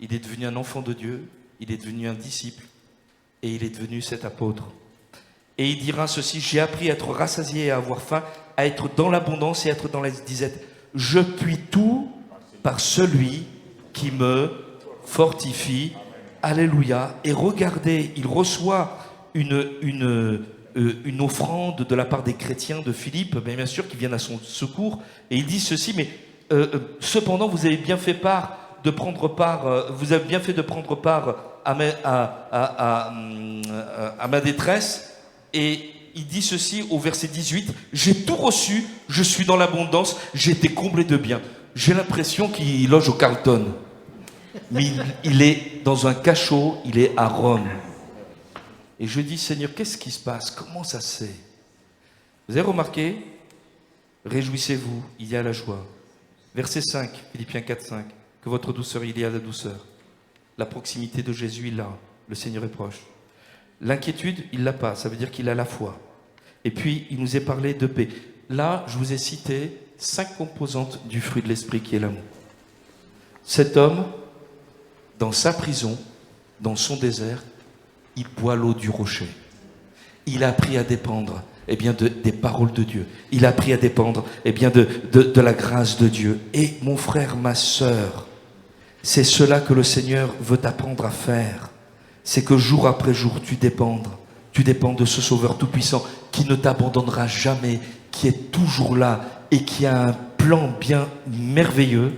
il est devenu un enfant de Dieu, il est devenu un disciple, et il est devenu cet apôtre. Et il dira ceci, j'ai appris à être rassasié et à avoir faim, à être dans l'abondance et à être dans la disette. Je puis tout par celui qui me fortifie. Alléluia. Et regardez, il reçoit une offrande de la part des chrétiens de Philippe, bien sûr, qui viennent à son secours, et il dit ceci, mais cependant vous avez bien fait de prendre part à ma détresse, et il dit ceci au verset 18, j'ai tout reçu, je suis dans l'abondance, j'ai été comblé de biens. J'ai l'impression qu'il loge au Carlton, mais il est dans un cachot, il est à Rome. Et je dis, Seigneur, qu'est-ce qui se passe? Comment ça se fait? Vous avez remarqué? Réjouissez-vous, il y a la joie. Verset 5, Philippiens 4, 5. Que votre douceur, il y a la douceur. La proximité de Jésus, il l'a. Le Seigneur est proche. L'inquiétude, il l'a pas. Ça veut dire qu'il a la foi. Et puis, il nous est parlé de paix. Là, je vous ai cité 5 composantes du fruit de l'esprit qui est l'amour. Cet homme, dans sa prison, dans son désert, il boit l'eau du rocher. Il a appris à dépendre des paroles de Dieu. Il a appris à dépendre de la grâce de Dieu. Et mon frère, ma sœur, c'est cela que le Seigneur veut t'apprendre à faire. C'est que jour après jour, tu dépends de ce Sauveur Tout-Puissant qui ne t'abandonnera jamais, qui est toujours là et qui a un plan bien merveilleux.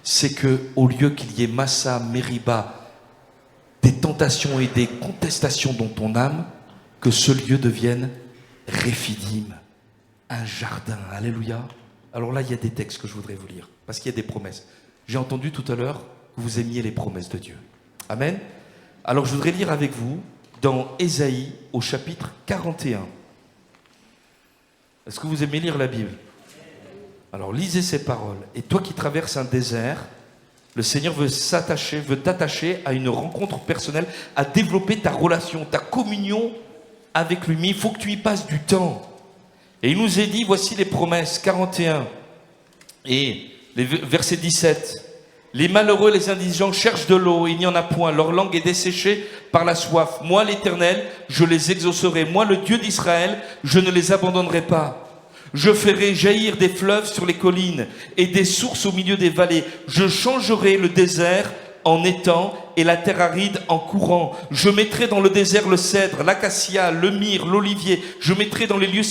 C'est que au lieu qu'il y ait Massa, Mériba, des tentations et des contestations dans ton âme, que ce lieu devienne Réphidim, un jardin. Alléluia. Alors là, il y a des textes que je voudrais vous lire, parce qu'il y a des promesses. J'ai entendu tout à l'heure que vous aimiez les promesses de Dieu. Amen. Alors je voudrais lire avec vous dans Ésaïe au chapitre 41. Est-ce que vous aimez lire la Bible? Alors lisez ces paroles. Et toi qui traverses un désert, le Seigneur veut t'attacher à une rencontre personnelle, à développer ta relation, ta communion avec lui. Mais il faut que tu y passes du temps. Et il nous est dit, voici les promesses, 41 et verset 17. Les malheureux, les indigents cherchent de l'eau, il n'y en a point. Leur langue est desséchée par la soif. Moi, l'Éternel, je les exaucerai. Moi, le Dieu d'Israël, je ne les abandonnerai pas. Je ferai jaillir des fleuves sur les collines et des sources au milieu des vallées. Je changerai le désert en étang et la terre aride en courant. Je mettrai dans le désert le cèdre, l'acacia, le myrrhe, l'olivier. Je mettrai dans les lieux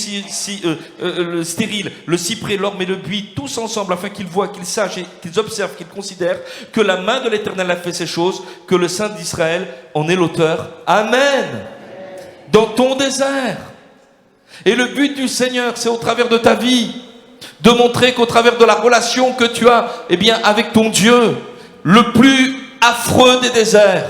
stériles le cyprès, l'orme et le buis, tous ensemble, afin qu'ils voient, qu'ils sachent, et qu'ils observent, qu'ils considèrent que la main de l'Éternel a fait ces choses, que le Saint d'Israël en est l'auteur. Amen. Dans ton désert. Et le but du Seigneur, c'est au travers de ta vie, de montrer qu'au travers de la relation que tu as, avec ton Dieu, le plus affreux des déserts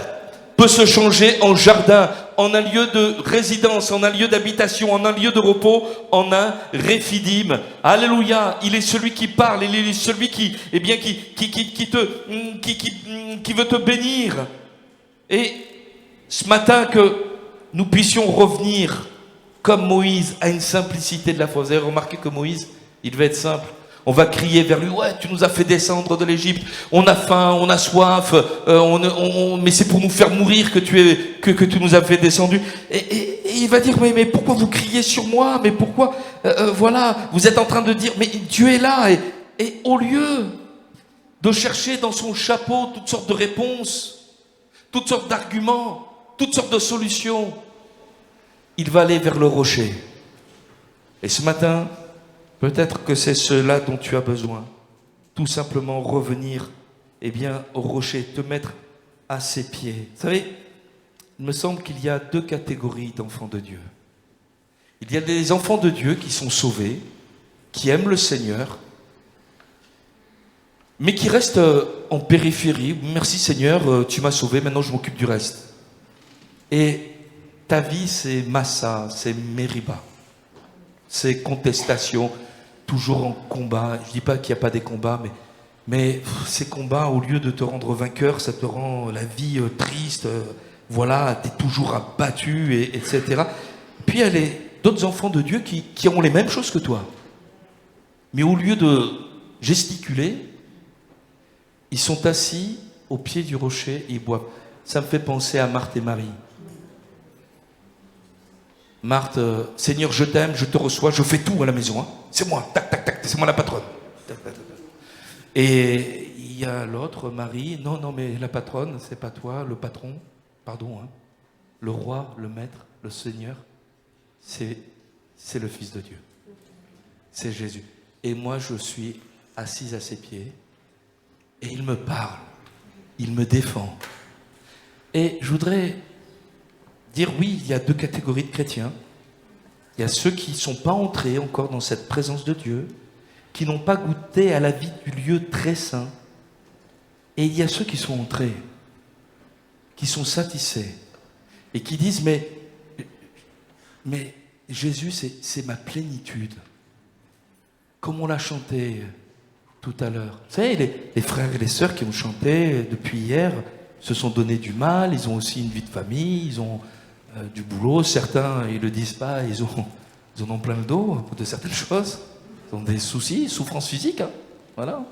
peut se changer en jardin en un lieu de résidence, en un lieu d'habitation, en un lieu de repos, en un réphidim. Alléluia. Il est celui qui parle, il est celui qui veut te bénir. Et ce matin, que nous puissions revenir comme Moïse à une simplicité de la foi. Vous avez remarqué que Moïse, il devait être simple. On va crier vers lui, ouais, tu nous as fait descendre de l'Égypte, on a faim, on a soif, mais c'est pour nous faire mourir que tu nous as fait descendu. Et il va dire, mais pourquoi vous criez sur moi? Mais pourquoi, voilà, vous êtes en train de dire, mais Dieu est là. Et au lieu de chercher dans son chapeau toutes sortes de réponses, toutes sortes d'arguments, toutes sortes de solutions, il va aller vers le rocher. Et ce matin, peut-être que c'est cela dont tu as besoin. Tout simplement revenir, au rocher, te mettre à ses pieds. Vous savez, il me semble qu'il y a deux catégories d'enfants de Dieu. Il y a des enfants de Dieu qui sont sauvés, qui aiment le Seigneur, mais qui restent en périphérie. Merci Seigneur, tu m'as sauvé, maintenant je m'occupe du reste. Et ta vie, c'est Massa, c'est Mériba. C'est contestation, toujours en combat. Je ne dis pas qu'il n'y a pas des combats, mais ces combats, au lieu de te rendre vainqueur, ça te rend la vie triste. Voilà, tu es toujours abattu, etc. Puis il y a d'autres enfants de Dieu qui ont les mêmes choses que toi. Mais au lieu de gesticuler, ils sont assis au pied du rocher et ils boivent. Ça me fait penser à Marthe et Marie. Marthe, Seigneur, je t'aime, je te reçois, je fais tout à la maison. Hein. C'est moi, tac, tac, tac, c'est moi la patronne. Et il y a l'autre, Marie, non, mais la patronne, c'est pas toi, le patron, pardon, hein. Le roi, le maître, le Seigneur, c'est le Fils de Dieu. C'est Jésus. Et moi, je suis assise à ses pieds, et il me parle, il me défend. Et je voudrais dire, oui, il y a deux catégories de chrétiens. Il y a ceux qui ne sont pas entrés encore dans cette présence de Dieu, qui n'ont pas goûté à la vie du lieu très saint. Et il y a ceux qui sont entrés, qui sont satisfaits, et qui disent, mais Jésus, c'est ma plénitude. Comme on l'a chanté tout à l'heure. Vous savez, les frères et les sœurs qui ont chanté depuis hier se sont donné du mal, ils ont aussi une vie de famille, ils ont du boulot, certains, ils le disent pas, ils en ont plein le dos de certaines choses, ils ont des soucis, souffrances physiques, hein, voilà.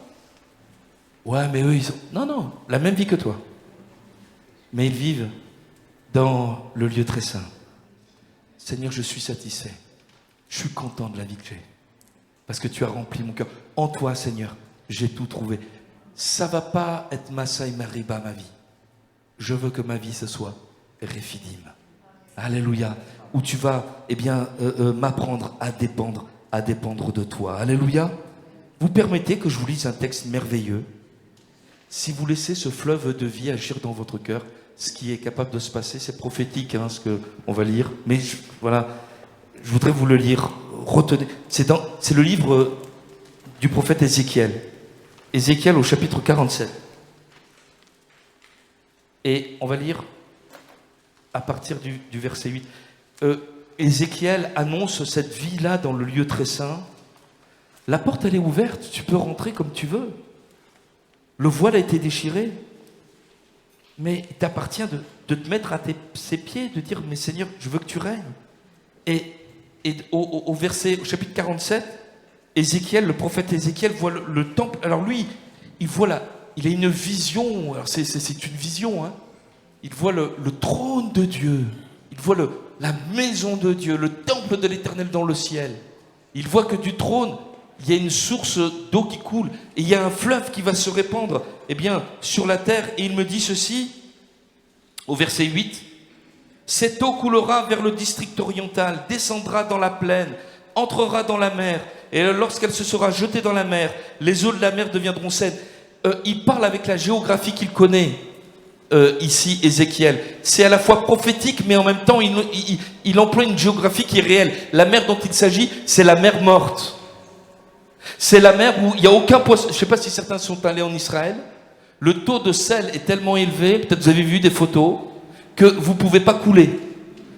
Ouais, mais eux, ils ont... Non, la même vie que toi. Mais ils vivent dans le lieu très saint. Seigneur, je suis satisfait. Je suis content de la vie que j'ai. Parce que tu as rempli mon cœur. En toi, Seigneur, j'ai tout trouvé. Ça va pas être Massa et Mariba, ma vie. Je veux que ma vie, ce soit Réphidim. Alléluia. Où tu vas, m'apprendre à dépendre de toi. Alléluia. Vous permettez que je vous lise un texte merveilleux. Si vous laissez ce fleuve de vie agir dans votre cœur, ce qui est capable de se passer, c'est prophétique, hein, ce qu'on va lire. Mais voilà, je voudrais vous le lire. Retenez. C'est le livre du prophète Ézéchiel. Ézéchiel au chapitre 47. Et on va lire à partir du verset 8. Ézéchiel annonce cette vie-là dans le lieu très saint. La porte, elle est ouverte, tu peux rentrer comme tu veux. Le voile a été déchiré. Mais il t'appartient de te mettre à ses pieds, de dire, mais Seigneur, je veux que tu règnes. Et au chapitre 47, Ézéchiel, le prophète Ézéchiel voit le temple. Alors lui, il a une vision. Alors c'est une vision. Hein. Il voit le trône de Dieu. Il voit la maison de Dieu, le temple de l'Éternel dans le ciel. Il voit que du trône, il y a une source d'eau qui coule. Et il y a un fleuve qui va se répandre sur la terre. Et il me dit ceci, au verset 8. Cette eau coulera vers le district oriental, descendra dans la plaine, entrera dans la mer, et lorsqu'elle se sera jetée dans la mer, les eaux de la mer deviendront saines. Il parle avec la géographie qu'il connaît, ici, Ézéchiel. C'est à la fois prophétique, mais en même temps, il emploie une géographie qui est réelle. La mer dont il s'agit, c'est la mer morte. C'est la mer où il n'y a aucun poisson. Je ne sais pas si certains sont allés en Israël. Le taux de sel est tellement élevé, peut-être vous avez vu des photos, que vous ne pouvez pas couler.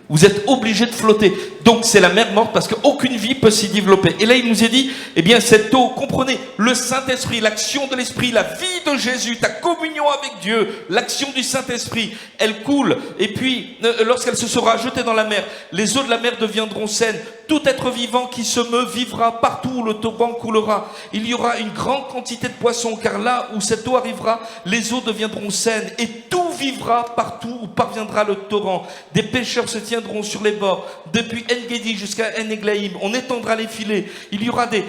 Vous êtes obligé de flotter. Donc c'est la mer morte parce qu'aucune vie peut s'y développer. Et là il nous est dit, eh bien cette eau, comprenez, le Saint-Esprit, l'action de l'Esprit, la vie de Jésus, ta communion avec Dieu, l'action du Saint-Esprit, elle coule. Et puis lorsqu'elle se sera jetée dans la mer, les eaux de la mer deviendront saines. Tout être vivant qui se meut vivra partout où le torrent coulera. Il y aura une grande quantité de poissons car là où cette eau arrivera, les eaux deviendront saines et tout vivra partout où parviendra le torrent. Des pêcheurs se tiendront sur les bords, depuis En-Gedi jusqu'à En-Eglaïm. On étendra les filets. Il y aura des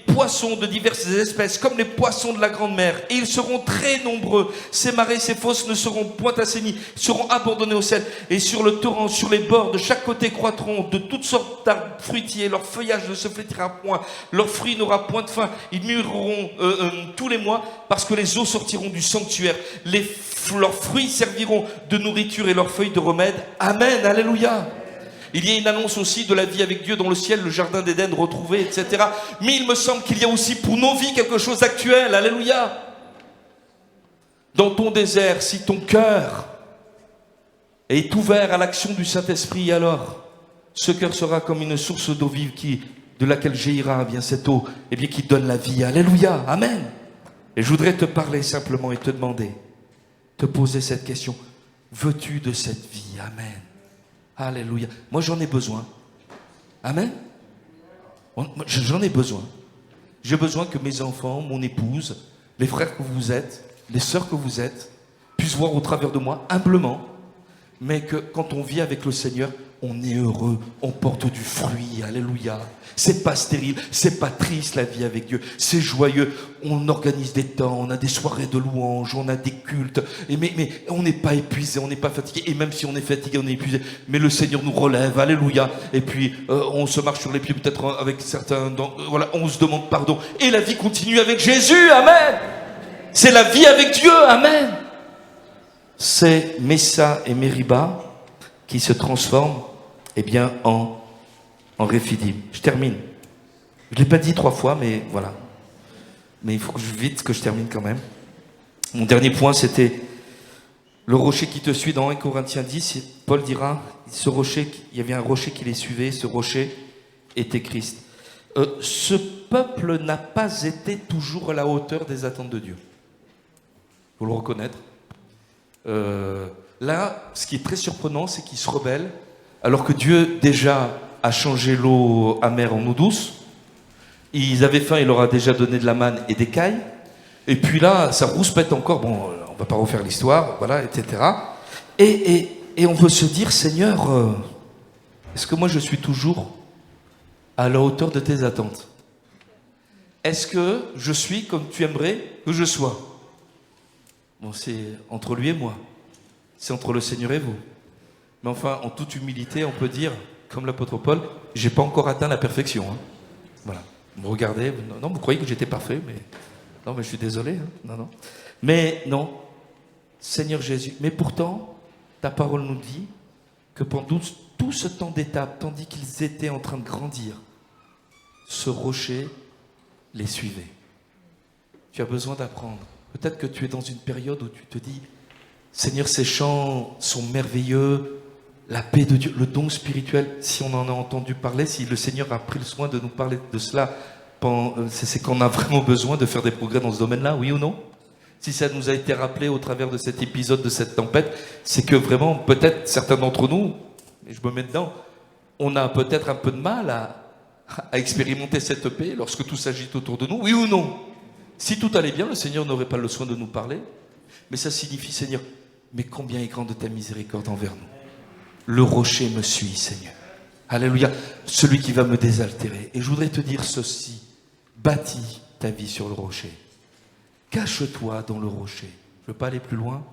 poissons de diverses espèces, comme les poissons de la grande mer. Et ils seront très nombreux. Ces marais, ces fosses ne seront point assainis, seront abandonnés au sel. Et sur le torrent, sur les bords, de chaque côté croîtront de toutes sortes d'arbres fruitiers. Leur feuillage ne se flétrira point. Leur fruit n'aura point de fin. Ils mûriront tous les mois, parce que les eaux sortiront du sanctuaire. Leurs fruits serviront de nourriture et leurs feuilles de remède. Amen. Alléluia. Il y a une annonce aussi de la vie avec Dieu dans le ciel, le jardin d'Éden retrouvé, etc. Mais il me semble qu'il y a aussi pour nos vies quelque chose d'actuel. Alléluia. Dans ton désert, si ton cœur est ouvert à l'action du Saint-Esprit, alors ce cœur sera comme une source d'eau vive de laquelle jaillira bien cette eau, et bien qui donne la vie. Alléluia. Amen. Et je voudrais te parler simplement et te demander, te poser cette question. Veux-tu de cette vie? Amen. Alléluia. Moi, j'en ai besoin. Amen. J'en ai besoin. J'ai besoin que mes enfants, mon épouse, les frères que vous êtes, les sœurs que vous êtes, puissent voir au travers de moi, humblement, mais que quand on vit avec le Seigneur, on est heureux, on porte du fruit. Alléluia. C'est pas stérile, c'est pas triste la vie avec Dieu, c'est joyeux. On organise des temps, on a des soirées de louanges, on a des cultes, mais on n'est pas épuisé, on n'est pas fatigué. Et même si on est fatigué, on est épuisé, mais le Seigneur nous relève. Alléluia. Et puis on se marche sur les pieds peut-être avec certains, voilà, on se demande pardon. Et la vie continue avec Jésus. Amen. C'est la vie avec Dieu. Amen. C'est Messa et Meriba qui se transforment, eh bien, en Réphidim. Je termine. Je ne l'ai pas dit 3 fois, mais voilà. Mais il faut que je termine quand même. Mon dernier point, c'était le rocher qui te suit dans 1 Corinthiens 10. Paul dira, ce rocher, il y avait un rocher qui les suivait, ce rocher était Christ. Ce peuple n'a pas été toujours à la hauteur des attentes de Dieu. Il faut le reconnaître. Là, ce qui est très surprenant, c'est qu'ils se rebellent, alors que Dieu déjà a changé l'eau amère en eau douce. Ils avaient faim, il leur a déjà donné de la manne et des cailles. Et puis là, ça rouspète encore. Bon, on va pas refaire l'histoire, voilà, etc. Et on veut se dire, Seigneur, est-ce que moi je suis toujours à la hauteur de tes attentes? Est-ce que je suis comme tu aimerais que je sois? Bon, c'est entre lui et moi. C'est entre le Seigneur et vous. Mais enfin, en toute humilité, on peut dire, comme l'apôtre Paul, j'ai pas encore atteint la perfection. Hein. Voilà. Vous me regardez, non, vous croyez que j'étais parfait, mais non, mais je suis désolé. Hein. Non. Mais non, Seigneur Jésus. Mais pourtant, ta parole nous dit que pendant tout ce temps d'étape, tandis qu'ils étaient en train de grandir, ce rocher les suivait. Tu as besoin d'apprendre. Peut-être que tu es dans une période où tu te dis, Seigneur, ces chants sont merveilleux, la paix de Dieu, le don spirituel, si on en a entendu parler, si le Seigneur a pris le soin de nous parler de cela, c'est qu'on a vraiment besoin de faire des progrès dans ce domaine-là, oui ou non? Si ça nous a été rappelé au travers de cet épisode, de cette tempête, c'est que vraiment, peut-être certains d'entre nous, et je me mets dedans, on a peut-être un peu de mal à expérimenter cette paix lorsque tout s'agite autour de nous, oui ou non? Si tout allait bien, le Seigneur n'aurait pas le soin de nous parler, mais ça signifie, Seigneur, mais combien est grande ta miséricorde envers nous. Le rocher me suit, Seigneur. Alléluia. Celui qui va me désaltérer. Et je voudrais te dire ceci. Bâtis ta vie sur le rocher. Cache-toi dans le rocher. Je ne veux pas aller plus loin,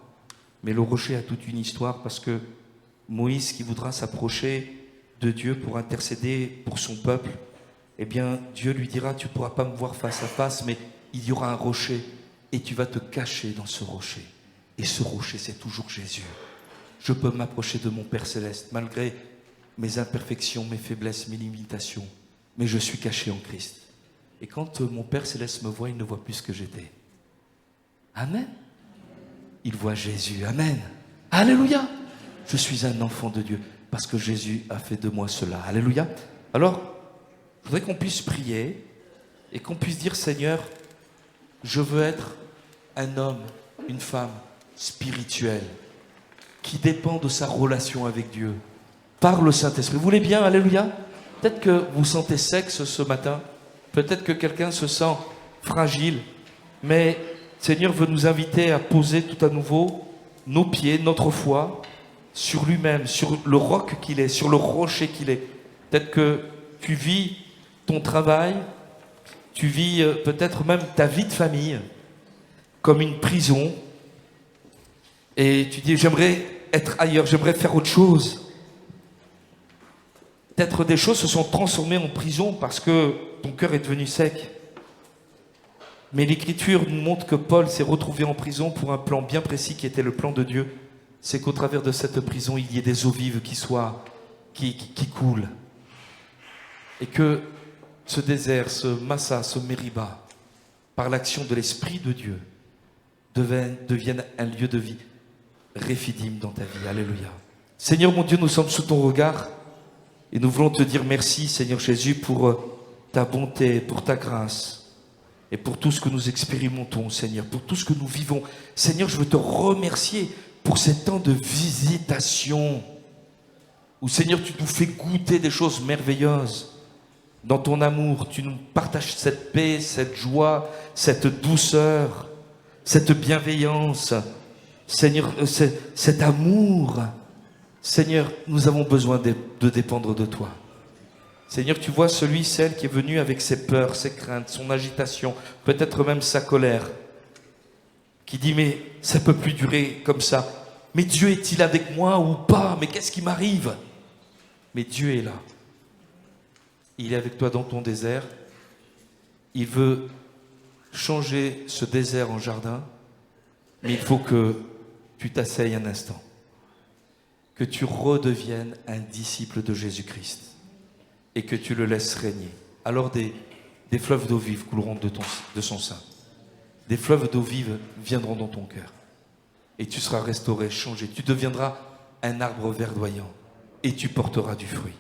mais le rocher a toute une histoire parce que Moïse qui voudra s'approcher de Dieu pour intercéder pour son peuple, eh bien, Dieu lui dira, tu ne pourras pas me voir face à face, mais il y aura un rocher et tu vas te cacher dans ce rocher. Et ce rocher, c'est toujours Jésus. Je peux m'approcher de mon Père Céleste, malgré mes imperfections, mes faiblesses, mes limitations. Mais je suis caché en Christ. Et quand mon Père Céleste me voit, il ne voit plus ce que j'étais. Amen. Il voit Jésus. Amen. Alléluia. Je suis un enfant de Dieu. parce que Jésus a fait de moi cela. Alléluia. Alors, je voudrais qu'on puisse prier et qu'on puisse dire, Seigneur, je veux être un homme, une femme spirituelle qui dépend de sa relation avec Dieu par le Saint-Esprit. Vous voulez bien, alléluia? Peut-être que vous sentez sexe ce matin, peut-être que quelqu'un se sent fragile, mais Seigneur veut nous inviter à poser tout à nouveau nos pieds, notre foi sur lui-même, sur le roc qu'il est, sur le rocher qu'il est. Peut-être que tu vis ton travail, tu vis peut-être même ta vie de famille comme une prison et tu dis j'aimerais être ailleurs, j'aimerais faire autre chose. Peut-être des choses se sont transformées en prison parce que ton cœur est devenu sec. Mais l'Écriture nous montre que Paul s'est retrouvé en prison pour un plan bien précis qui était le plan de Dieu. C'est qu'au travers de cette prison, il y ait des eaux vives qui coulent. Et que ce désert, ce Massa, ce Mériba, par l'action de l'Esprit de Dieu, devienne un lieu de vie réphidim dans ta vie. Alléluia. Seigneur mon Dieu, nous sommes sous ton regard et nous voulons te dire merci, Seigneur Jésus, pour ta bonté, pour ta grâce et pour tout ce que nous expérimentons, Seigneur, pour tout ce que nous vivons. Seigneur, je veux te remercier pour ces temps de visitation où, Seigneur, tu nous fais goûter des choses merveilleuses. Dans ton amour, tu nous partages cette paix, cette joie, cette douceur, cette bienveillance. Seigneur, cet amour. Seigneur, nous avons besoin de dépendre de toi. Seigneur, tu vois celle qui est venu avec ses peurs, ses craintes, son agitation, peut-être même sa colère, qui dit, mais ça ne peut plus durer comme ça. Mais Dieu est-il avec moi ou pas? Mais qu'est-ce qui m'arrive? Mais Dieu est là. Il est avec toi dans ton désert. Il veut changer ce désert en jardin. Mais il faut que tu t'asseyes un instant. Que tu redeviennes un disciple de Jésus-Christ. Et que tu le laisses régner. Alors des fleuves d'eau vive couleront de son sein. Des fleuves d'eau vive viendront dans ton cœur. Et tu seras restauré, changé. Tu deviendras un arbre verdoyant. Et tu porteras du fruit.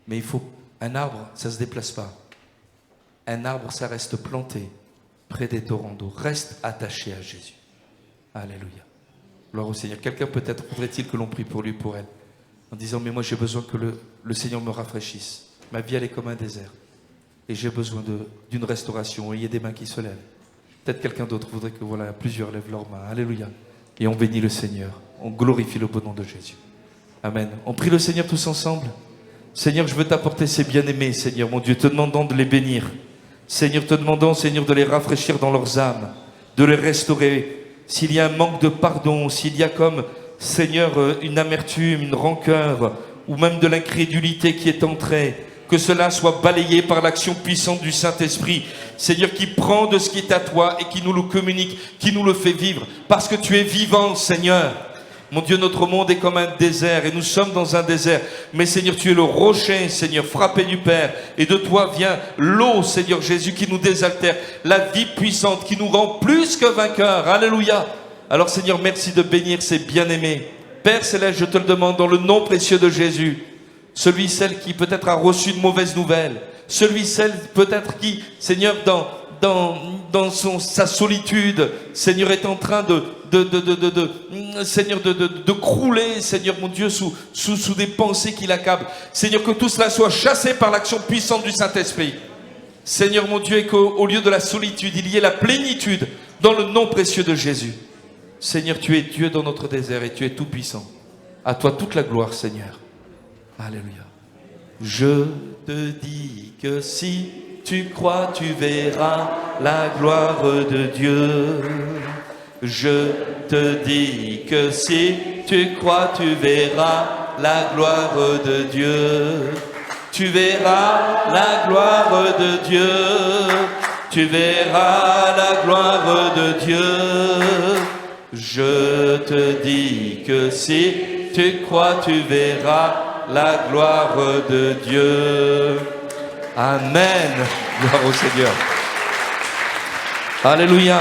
Mais il faut... Un arbre, ça ne se déplace pas. Un arbre, ça reste planté près des torrents d'eau. Reste attaché à Jésus. Alléluia. Gloire au Seigneur. Quelqu'un peut-être voudrait-il que l'on prie pour lui, pour elle, en disant, mais moi j'ai besoin que le Seigneur me rafraîchisse. Ma vie, elle est comme un désert. Et j'ai besoin d'une restauration. Et il y a des mains qui se lèvent. Peut-être quelqu'un d'autre voudrait que plusieurs lèvent leurs mains. Alléluia. Et on bénit le Seigneur. On glorifie le beau nom de Jésus. Amen. On prie le Seigneur tous ensemble. Seigneur, je veux t'apporter ces bien-aimés, Seigneur, mon Dieu, te demandant de les bénir. Seigneur, te demandant, Seigneur, de les rafraîchir dans leurs âmes, de les restaurer. S'il y a un manque de pardon, s'il y a comme, Seigneur, une amertume, une rancœur, ou même de l'incrédulité qui est entrée, que cela soit balayé par l'action puissante du Saint-Esprit. Seigneur, qui prend de ce qui est à toi et qui nous le communique, qui nous le fait vivre, parce que tu es vivant, Seigneur. Mon Dieu, notre monde est comme un désert et nous sommes dans un désert. Mais Seigneur, tu es le rocher, Seigneur, frappé du Père. Et de toi vient l'eau, Seigneur Jésus, qui nous désaltère. La vie puissante qui nous rend plus que vainqueurs. Alléluia. Alors Seigneur, merci de bénir ces bien-aimés. Père Céleste, je te le demande dans le nom précieux de Jésus. Celui, celle qui peut-être a reçu de mauvaises nouvelles. Celui, celle peut-être qui, Seigneur, dans sa solitude, Seigneur, est en train Seigneur, de crouler, Seigneur mon Dieu, sous des pensées qui l'accablent. Seigneur, que tout cela soit chassé par l'action puissante du Saint-Esprit. Seigneur mon Dieu, et qu'au lieu de la solitude, il y ait la plénitude dans le nom précieux de Jésus. Seigneur, tu es Dieu dans notre désert et tu es tout puissant. À toi toute la gloire, Seigneur. Alléluia. Je te dis que si tu crois, tu verras la gloire de Dieu. Je te dis que si tu crois, tu verras la gloire de Dieu. Tu verras la gloire de Dieu. Tu verras la gloire de Dieu. Je te dis que si tu crois, tu verras la gloire de Dieu. Amen. Gloire au Seigneur. Alléluia.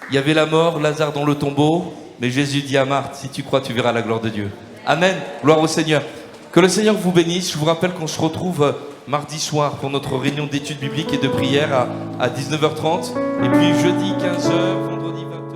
Il y avait la mort, Lazare dans le tombeau, mais Jésus dit à Marthe, si tu crois, tu verras la gloire de Dieu. Amen. Gloire au Seigneur. Que le Seigneur vous bénisse. Je vous rappelle qu'on se retrouve mardi soir pour notre réunion d'études bibliques et de prière à 19h30. Et puis jeudi 15h, vendredi 20h.